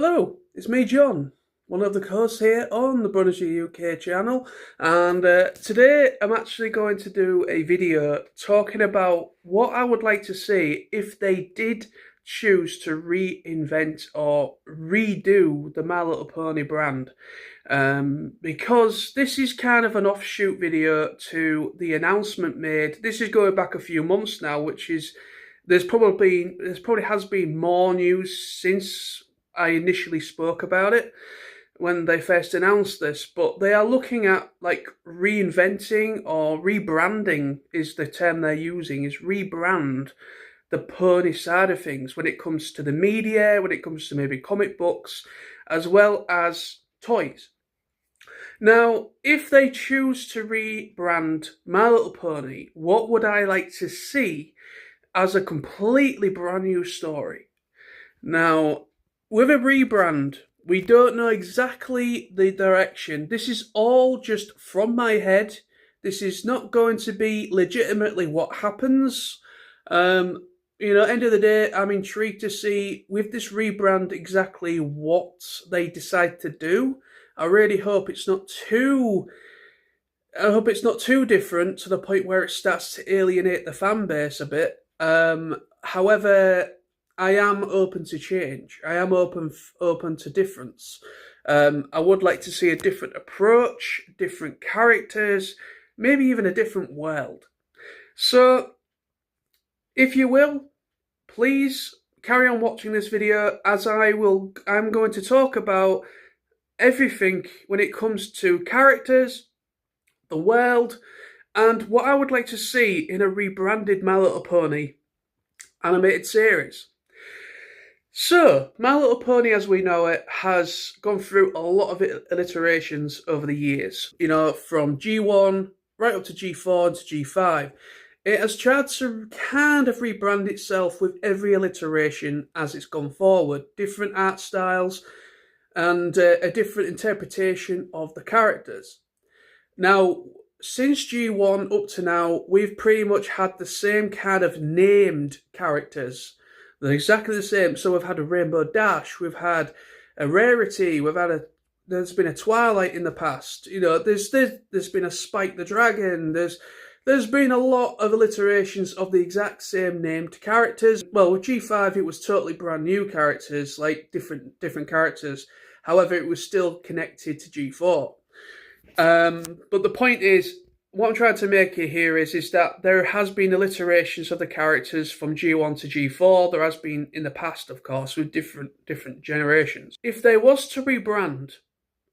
Hello, it's me, John, one of the hosts here on the Bronies UK channel, and today I'm actually going to do a video talking about what I would like to see if they did choose to reinvent or redo the My Little Pony brand. Because this is kind of an offshoot video to the announcement made. This is going back a few months now, which is there's probably has been more news since I initially spoke about it when they first announced this, but they are looking at like reinventing or rebranding is the term they're using, is rebrand the pony side of things when it comes to the media, when it comes to maybe comic books, as well as toys. Now, if they choose to rebrand My Little Pony, what would I like to see as a completely brand new story? Now, with a rebrand, we don't know exactly the direction. This is all just from my head. This is not going to be legitimately what happens. End of the day, I'm intrigued to see with this rebrand exactly what they decide to do. I really hope it's not too different to the point where it starts to alienate the fan base a bit. However, I am open to change. I am open to difference. I would like to see a different approach, different characters, maybe even a different world. So, if you will, please carry on watching this video as I'm going to talk about everything when it comes to characters, the world, and what I would like to see in a rebranded My Little Pony animated series. So, My Little Pony as we know it has gone through a lot of iterations over the years. From G1 right up to G4 and to G5. It has tried to kind of rebrand itself with every iteration as it's gone forward. Different art styles and a different interpretation of the characters. Now, since G1 up to now, we've pretty much had the same kind of named characters. They're exactly the same. So we've had a Rainbow Dash, we've had a Rarity, there's been a Twilight in the past. There's been a Spike the Dragon. There's been a lot of alliterations of the exact same named characters. Well, with G5, it was totally brand new characters, like different characters. However, it was still connected to G4. But the point is, what I'm trying to make here is that there has been alliterations of the characters from G1 to G4. There has been in the past, of course, with different generations. If there was to rebrand,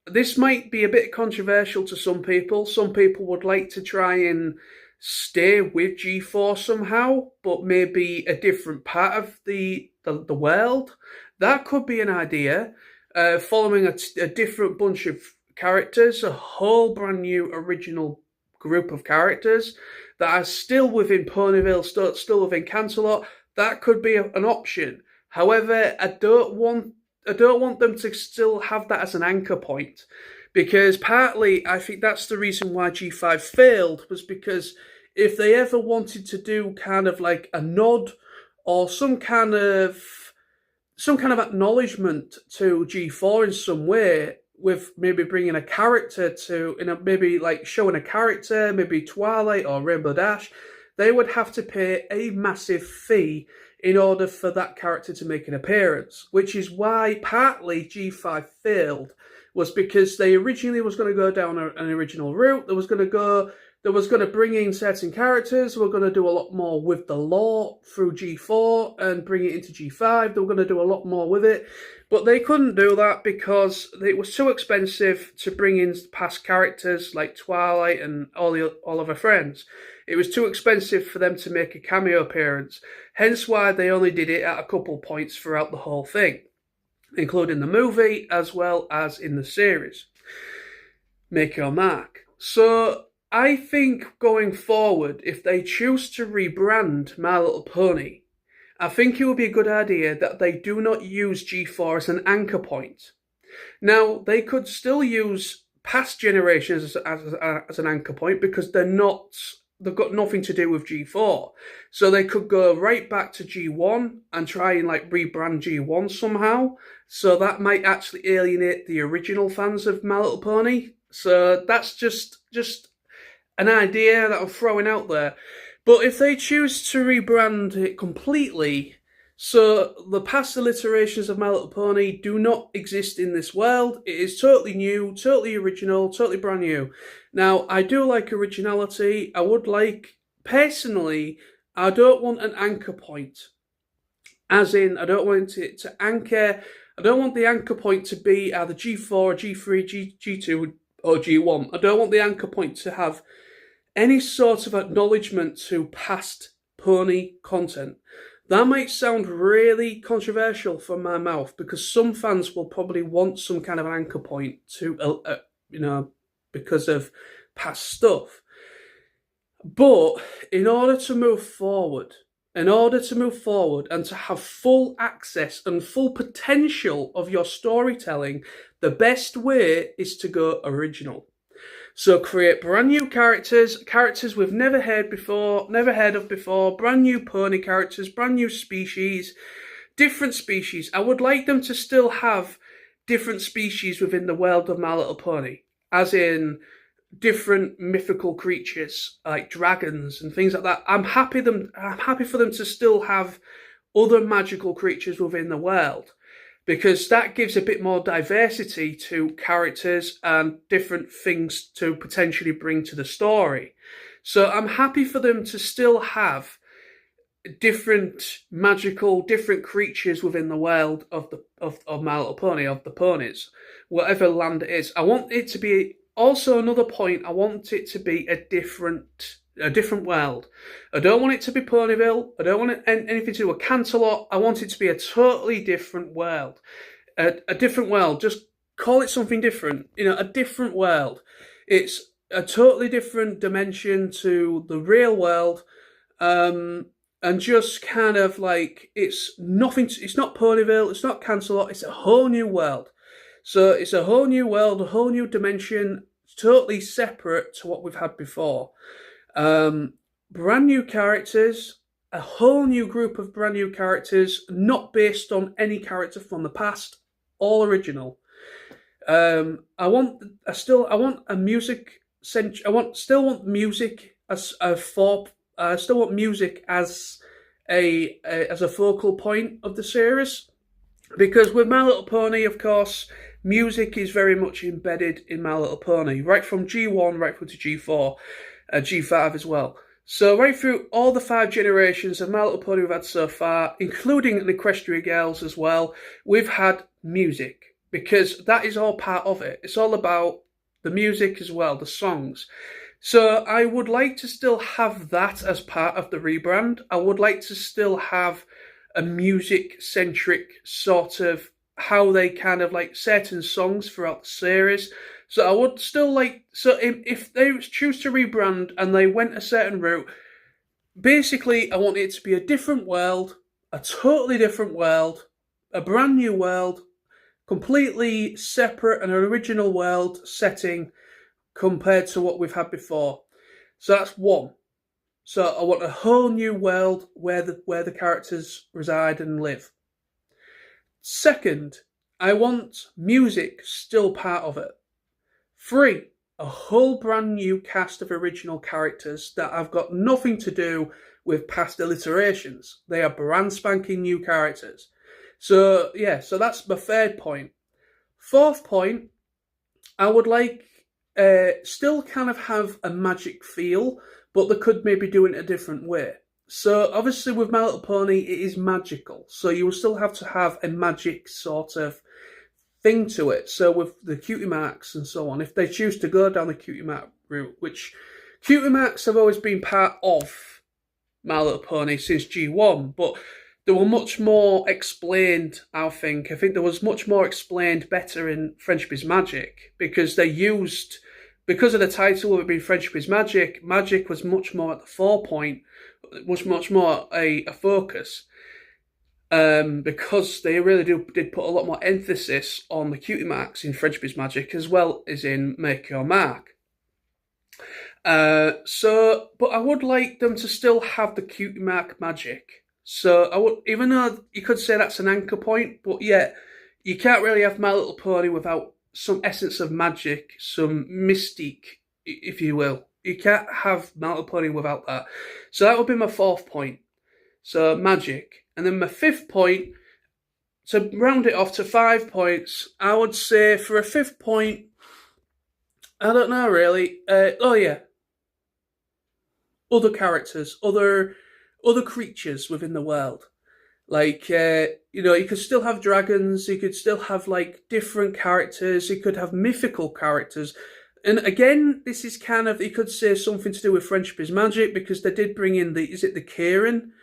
this might be a bit controversial to some people. Some people would like to try and stay with G4 somehow, but maybe a different part of the world. That could be an idea. Following a different bunch of characters, a whole brand new original group of characters that are still within Ponyville, still within Canterlot. That could be an option. However, I don't want them to still have that as an anchor point, because partly I think that's the reason why G5 failed, was because if they ever wanted to do kind of like a nod or some kind of acknowledgement to G4 in some way, with maybe bringing a character maybe like showing a character, maybe Twilight or Rainbow Dash, they would have to pay a massive fee in order for that character to make an appearance, which is why partly G5 failed, was because they originally was going to go down an original route. There was going to bring in certain characters. They were going to do a lot more with the lore through G4 and bring it into G5. They were going to do a lot more with it. But they couldn't do that because it was too expensive to bring in past characters like Twilight and all of her friends. It was too expensive for them to make a cameo appearance. Hence why they only did it at a couple points throughout the whole thing, including the movie as well as in the series. Make your mark. So I think going forward, if they choose to rebrand My Little Pony, I think it would be a good idea that they do not use G4 as an anchor point. Now, they could still use past generations as an anchor point because they're not they've got nothing to do with G4. So they could go right back to G1 and try and like rebrand G1 somehow. So that might actually alienate the original fans of My Little Pony. So that's just an idea that I'm throwing out there. But if they choose to rebrand it completely, so the past iterations of My Little Pony do not exist in this world. It is totally new, totally original, totally brand new. Now, I do like originality. I would like, personally, I don't want an anchor point. As in, I don't want it to anchor, I don't want the anchor point to be either G4, G3, G2, or G1. I don't want the anchor point to have any sort of acknowledgement to past pony content. That might sound really controversial from my mouth because some fans will probably want some kind of anchor point to, because of past stuff. But in order to move forward and to have full access and full potential of your storytelling, the best way is to go original. So create brand new characters we've never heard of before, brand new pony characters, brand new species, different species. I would like them to still have different species within the world of My Little Pony, as in different mythical creatures like dragons and things like that. I'm happy for them to still have other magical creatures within the world, because that gives a bit more diversity to characters and different things to potentially bring to the story. So I'm happy for them to still have different creatures within the world of My Little Pony, of the ponies, whatever land it is. I want it to be, also another point, I want it to be a different world. I don't want it to be Ponyville. I don't want anything to do with Canterlot. I want it to be a totally different world. A different world. Just call it something different. A different world. It's a totally different dimension to the real world. And just kind of like, it's not Ponyville, it's not Canterlot, it's a whole new world. So it's a whole new world, a whole new dimension, totally separate to what we've had before. Brand new characters, a whole new group of brand new characters, not based on any character from the past, all original. I still want music as a focal point of the series, because with My Little Pony, of course, music is very much embedded in My Little Pony, right from G1 right through to G4, G5 as well. So right through all the 5 generations of My Little Pony we've had so far, including the Equestria Girls as well, we've had music, because that is all part of it. It's all about the music as well, the songs. So I would like to still have that as part of the rebrand. I would like to still have a music-centric sort of how they kind of like certain songs throughout the series. So I would still like, so if they choose to rebrand and they went a certain route, basically I want it to be a different world, a totally different world, a brand new world, completely separate and original world setting compared to what we've had before. So that's one. So I want a whole new world where the characters reside and live. Second, I want music still part of it. 3, a whole brand new cast of original characters that have got nothing to do with past iterations. They are brand spanking new characters. So yeah, so that's my third point. Fourth point, I would like still kind of have a magic feel, but they could maybe do it a different way. So obviously with My Little Pony, it is magical. So you will still have to have a magic sort of thing to it. So with the cutie marks and so on, if they choose to go down the cutie mark route, which cutie marks have always been part of My Little Pony since G1, but they were much more explained, I think. I think there was much more explained better in Friendship is Magic, because they used, because of the title of it being Friendship is Magic, magic was much more at the forepoint, was much more a focus. Because they really did put a lot more emphasis on the cutie marks in Friendship is Magic as well as in Make Your Mark. But I would like them to still have the cutie mark magic. So I would, even though you could say that's an anchor point, but yeah, you can't really have My Little Pony without some essence of magic, some mystique, if you will. You can't have My Little Pony without that. So that would be my fourth point. So magic. And then my fifth point, to round it off to 5 points, I would say for a fifth point, I don't know really. Other characters, other creatures within the world. Like, you could still have dragons, you could still have, like, different characters, you could have mythical characters. And again, this is kind of, you could say something to do with Friendship is Magic, because they did bring in the Kieran?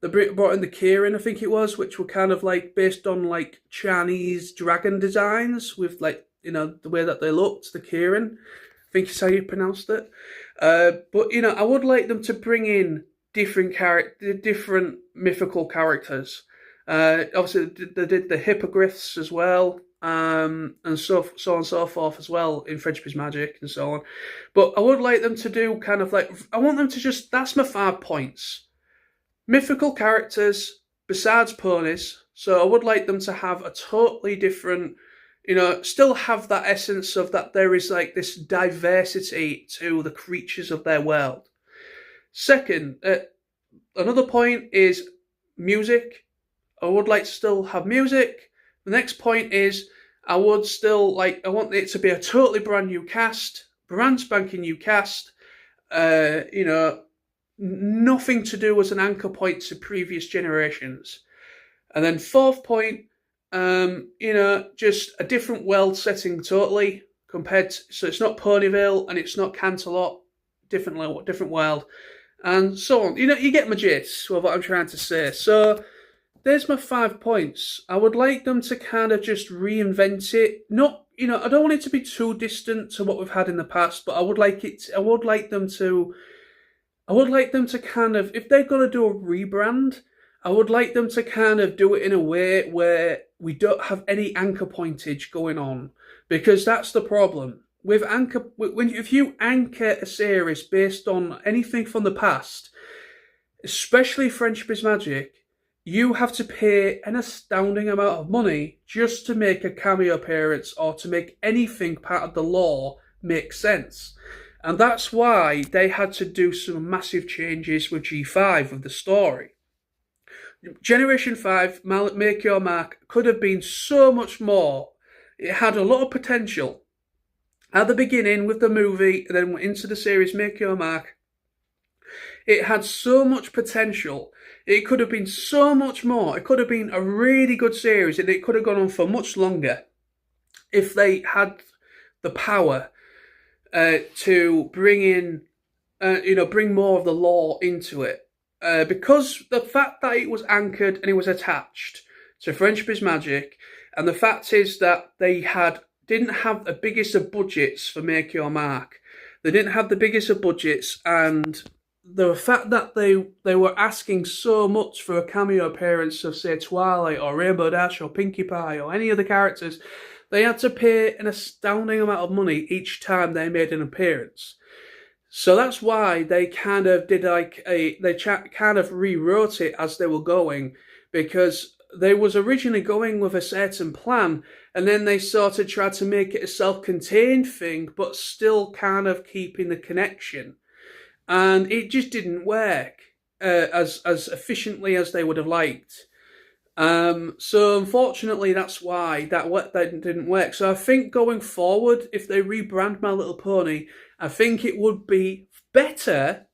They brought in the Kieran, I think it was, which were kind of, like, based on, like, Chinese dragon designs with, like, the way that they looked, the Kieran. I think is how you pronounced it. But, I would like them to bring in different mythical characters. Obviously, they did the hippogriffs as well, and so on and so forth as well in Friendship is Magic and so on. But I would like them to do kind of like, I want them to just, that's my 5 points. Mythical characters besides ponies. So I would like them to have a totally different, still have that essence of that there is like this diversity to the creatures of their world. Second, another point is music. I would like to still have music. The next point is I want it to be a totally brand new cast, brand spanking new cast. Nothing to do as an anchor point to previous generations. And then fourth point, just a different world setting totally so it's not Ponyville and it's not Canterlot, different world. And so on. You get my gist of what I'm trying to say. So there's my 5 points. I would like them to kind of just reinvent it. Not, I don't want it to be too distant to what we've had in the past, but I would like them to kind of, if they're going to do a rebrand, I would like them to kind of do it in a way where we don't have any anchor pointage going on, because that's the problem. If you anchor a series based on anything from the past, especially Friendship is Magic, you have to pay an astounding amount of money just to make a cameo appearance or to make anything part of the lore make sense. And that's why they had to do some massive changes with G5 of the story. Generation 5, Make Your Mark, could have been so much more. It had a lot of potential. At the beginning with the movie, and then into the series Make Your Mark, it had so much potential. It could have been so much more. It could have been a really good series, and it could have gone on for much longer if they had the power to bring in, bring more of the lore into it. Because the fact that it was anchored and it was attached to Friendship is Magic, and the fact is that they didn't have the biggest of budgets for Make Your Mark. They didn't have the biggest of budgets, and the fact that they were asking so much for a cameo appearance of, say, Twilight or Rainbow Dash or Pinkie Pie or any of the characters, they had to pay an astounding amount of money each time they made an appearance. So that's why they kind of did kind of rewrote it as they were going, because they was originally going with a certain plan, and then they sort of tried to make it a self-contained thing, but still kind of keeping the connection. And it just didn't work as efficiently as they would have liked. So unfortunately, that's why that didn't work. So I think going forward, if they rebrand My Little Pony, I think it would be better.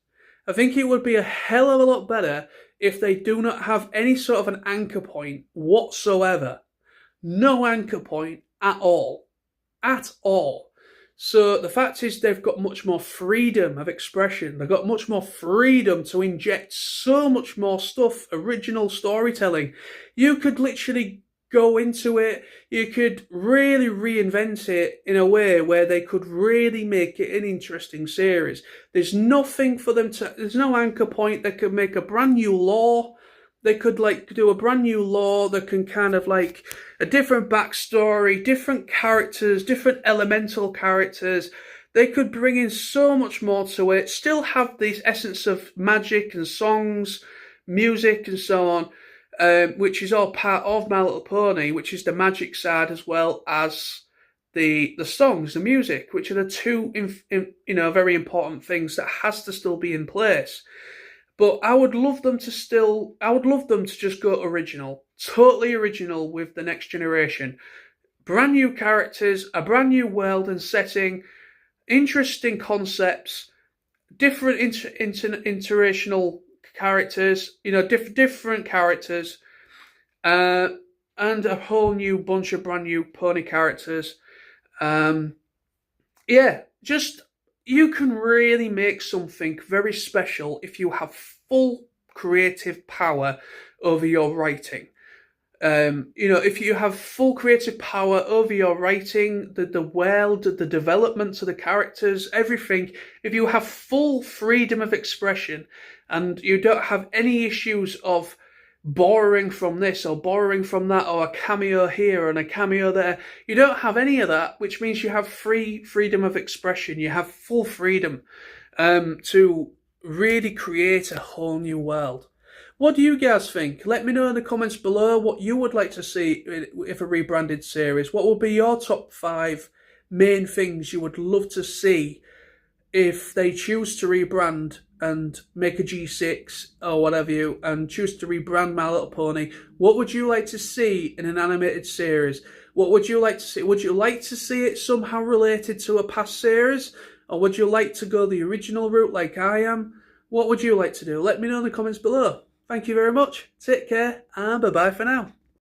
I think it would be a hell of a lot better if they do not have any sort of an anchor point whatsoever. No anchor point at all. At all. So the fact is they've got much more freedom of expression. They've got much more freedom to inject so much more stuff, original storytelling. You could literally go into it. You could really reinvent it in a way where they could really make it an interesting series. There's nothing for them to, there's no anchor point. They could make a brand new lore. They could do a brand new lore that can kind of a different backstory, different characters, different elemental characters. They could bring in so much more to it, still have this essence of magic and songs, music and so on, which is all part of My Little Pony, which is the magic side as well as the songs, the music, which are the two very important things that has to still be in place. But I would love them to just go original, totally original with the next generation. Brand new characters, a brand new world and setting, interesting concepts, different interracial characters, different characters, and a whole new bunch of brand new pony characters. Just you can really make something very special if you have full creative power over your writing. If you have full creative power over your writing, the world, the development of the characters, everything, if you have full freedom of expression and you don't have any issues of borrowing from this or borrowing from that or a cameo here and a cameo there, you don't have any of that, which means you have freedom of expression. You have full freedom to really create a whole new world. What do you guys think? Let me know in the comments below what you would like to see if a rebranded series. What would be your top 5 main things you would love to see if they choose to rebrand and make a G6 or whatever and choose to rebrand My Little Pony? What would you like to see in an animated series? What would you like to see? Would you like to see it somehow related to a past series? Or would you like to go the original route like I am? What would you like to do? Let me know in the comments below. Thank you very much. Take care and bye-bye for now.